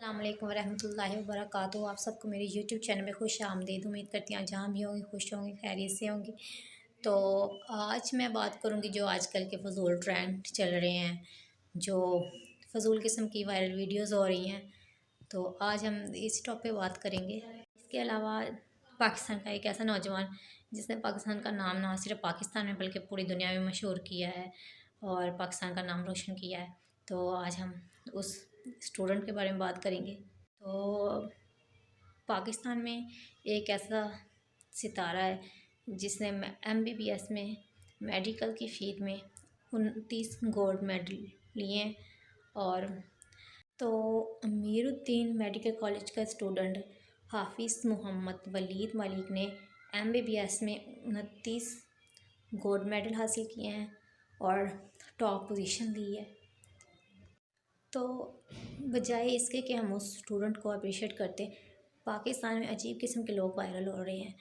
السلام علیکم ورحمۃ اللہ وبرکاتہ۔ آپ سب کو میری یوٹیوب چینل میں خوش آمدید۔ امید کرتی ہیں جہاں بھی ہوں گی خوش ہوں گی، خیریت سے ہوں گی۔ تو آج میں بات کروں گی جو آج کل کے فضول ٹرینڈ چل رہے ہیں، جو فضول قسم کی وائرل ویڈیوز ہو رہی ہیں، تو آج ہم اس ٹاپک پہ بات کریں گے۔ اس کے علاوہ پاکستان کا ایک ایسا نوجوان جس نے پاکستان کا نام نہ صرف پاکستان میں بلکہ پوری دنیا میں مشہور کیا ہے اور پاکستان کا نام روشن کیا ہے، تو آج ہم اس اسٹوڈنٹ کے بارے میں بات کریں گے۔ تو پاکستان میں ایک ایسا ستارہ ہے جس نے MBBS میں میڈیکل کی فیلڈ میں 29 گولڈ میڈل لیے ہیں، اور تو امیر الدین میڈیکل کالج کا اسٹوڈنٹ حافظ محمد ولید ملک نے MBBS میں 29 گولڈ میڈل حاصل کیے ہیں اور ٹاپ پوزیشن لی ہے۔ تو بجائے اس کے کہ ہم اس اسٹوڈنٹ کو اپریشیٹ کرتے، پاکستان میں عجیب قسم کے لوگ وائرل ہو رہے ہیں۔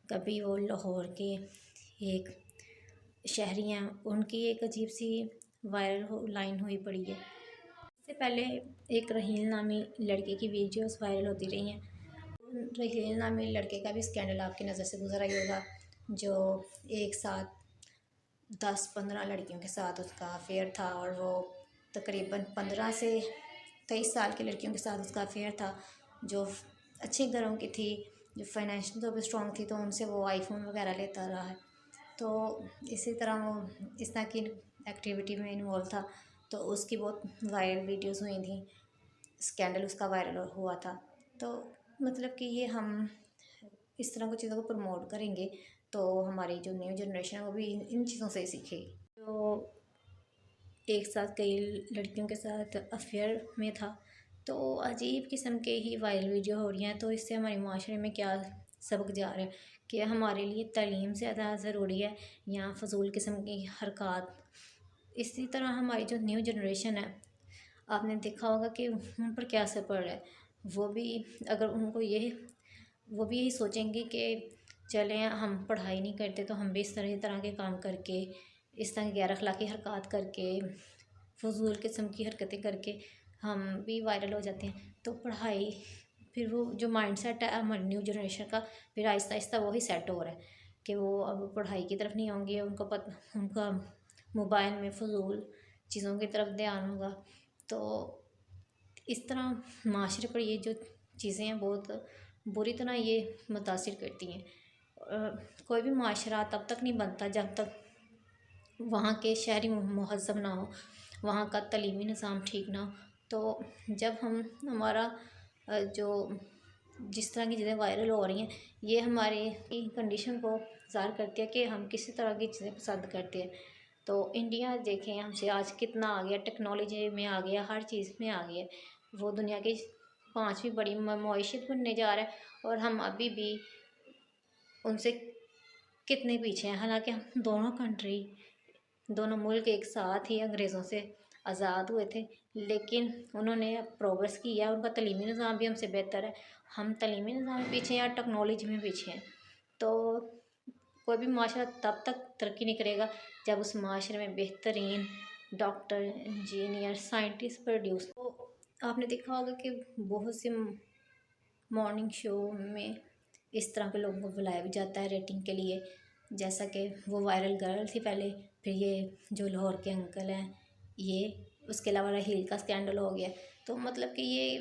کبھی وہ لاہور کے ایک شہری ہیں، ان کی ایک عجیب سی وائرل لائن ہوئی پڑی ہے۔ اس سے پہلے ایک رحیل نامی لڑکے کی ویڈیوز وائرل ہوتی رہی ہیں۔ رحیل نامی لڑکے کا بھی اسکینڈل آپ کی نظر سے گزر آئی ہوگا، جو ایک ساتھ 10-15 لڑکیوں کے ساتھ اس کا افیئر تھا، اور وہ تقریباً 15 سے 23 سال کی لڑکیوں کے ساتھ اس کا افیئر تھا، جو اچھے گھروں کی تھی، جو فائنینشیل طور پہ اسٹرانگ تھی، تو ان سے وہ آئی فون وغیرہ لیتا رہا ہے۔ تو اسی طرح وہ اس طرح کی ایکٹیویٹی میں انوالو تھا، تو اس کی بہت وائرل ویڈیوز ہوئی تھیں، اسکینڈل اس کا وائرل ہوا تھا۔ تو مطلب کہ یہ ہم اس طرح کی چیزوں کو پروموٹ کریں گے تو ہماری جو نیو جنریشن ہے وہ بھی ان چیزوں سے سیکھے گی۔ جو ایک ساتھ کئی لڑکیوں کے ساتھ افیئر میں تھا، تو عجیب قسم کے ہی وائرل ویڈیو ہو رہی ہیں۔ تو اس سے ہمارے معاشرے میں کیا سبق جا رہا ہے کہ ہمارے لیے تعلیم زیادہ ضروری ہے یا فضول قسم کی حرکات۔ اسی طرح ہماری جو نیو جنریشن ہے، آپ نے دیکھا ہوگا کہ ان پر کیا اثر پڑ رہا ہے۔ وہ بھی اگر ان کو وہ بھی یہی سوچیں گے کہ چلیں ہم پڑھائی نہیں کرتے تو ہم بھی اس طرح کے کام کر کے، اس طرح کی غیر اخلاقی حرکات کر کے، فضول قسم کی حرکتیں کر کے ہم بھی وائرل ہو جاتے ہیں۔ تو پڑھائی پھر وہ جو مائنڈ سیٹ ہے ہماری نیو جنریشن کا، پھر آہستہ آہستہ وہی سیٹ ہو رہا ہے کہ وہ اب پڑھائی کی طرف نہیں ہوں گے، ان کا موبائل میں فضول چیزوں کی طرف دھیان ہوگا۔ تو اس طرح معاشرے پر یہ جو چیزیں ہیں بہت بری طرح یہ متاثر کرتی ہیں۔ کوئی بھی معاشرہ تب تک نہیں بنتا جب تک وہاں کے شہری مہذب نہ ہو، وہاں کا تعلیمی نظام ٹھیک نہ ہو۔ تو جب ہمارا جس طرح کی چیزیں وائرل ہو رہی ہیں، یہ ہماری کنڈیشن کو ظاہر کرتی ہے کہ ہم کسی طرح کی چیزیں پسند کرتے ہیں۔ تو انڈیا دیکھیں ہم سے آج کتنا آ گیا، ٹیکنالوجی میں آ گیا، ہر چیز میں آ گیا، وہ دنیا کی 5ویں بڑی معیشت بننے جا رہا ہے، اور ہم ابھی بھی ان سے کتنے پیچھے ہیں۔ حالانکہ ہم دونوں ملک ایک ساتھ ہی انگریزوں سے آزاد ہوئے تھے، لیکن انہوں نے پروگریس کی ہے، ان کا تعلیمی نظام بھی ہم سے بہتر ہے۔ ہم تعلیمی نظام میں پیچھے ہیں یا ٹیکنالوجی میں پیچھے ہیں۔ تو کوئی بھی معاشرہ تب تک ترقی نہیں کرے گا جب اس معاشرے میں بہترین ڈاکٹر، انجینئر، سائنٹسٹ پروڈیوس ہو۔ آپ نے دیکھا ہوگا کہ بہت سے مارننگ شو میں اس طرح کے لوگوں کو بلایا بھی جاتا ہے ریٹنگ کے لیے، جیسا کہ وہ وائرل گرل تھی پہلے، پھر یہ جو لاہور کے انکل ہیں، یہ اس کے علاوہ رحیل کا اسکینڈل ہو گیا۔ تو مطلب کہ یہ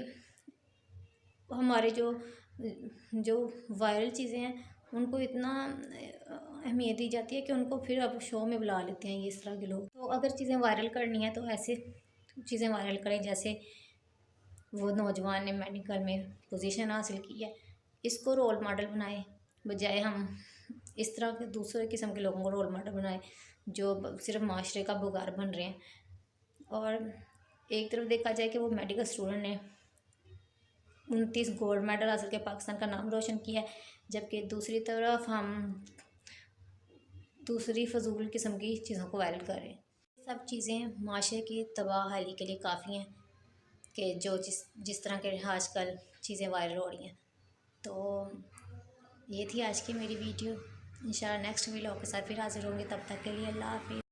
ہمارے جو وائرل چیزیں ہیں ان کو اتنا اہمیت دی جاتی ہے کہ ان کو پھر اب شو میں بلا لیتے ہیں یہ اس طرح کے لوگ۔ تو اگر چیزیں وائرل کرنی ہیں تو ایسے چیزیں وائرل کریں جیسے وہ نوجوان نے میڈیکل میں پوزیشن حاصل کی ہے، اس کو رول ماڈل بنائیں، بجائے ہم اس طرح کے دوسرے قسم کے لوگوں کو رول ماڈل بنائیں جو صرف معاشرے کا بگار بن رہے ہیں۔ اور ایک طرف دیکھا جائے کہ وہ میڈیکل اسٹوڈنٹ نے 29 گولڈ میڈل حاصل کے پاکستان کا نام روشن کیا ہے، جبکہ دوسری طرف ہم دوسری فضول قسم کی چیزوں کو وائرل کر رہے ہیں۔ یہ سب چیزیں معاشرے کی تباہ حالی کے لیے کافی ہیں کہ جس طرح کے آج کل چیزیں وائرل ہو رہی ہیں۔ تو یہ تھی آج کی میری ویڈیو۔ انشاءاللہ نیکسٹ ویڈیو کے ساتھ پھر حاضر ہوں گی، تب تک کے لیے اللہ حافظ۔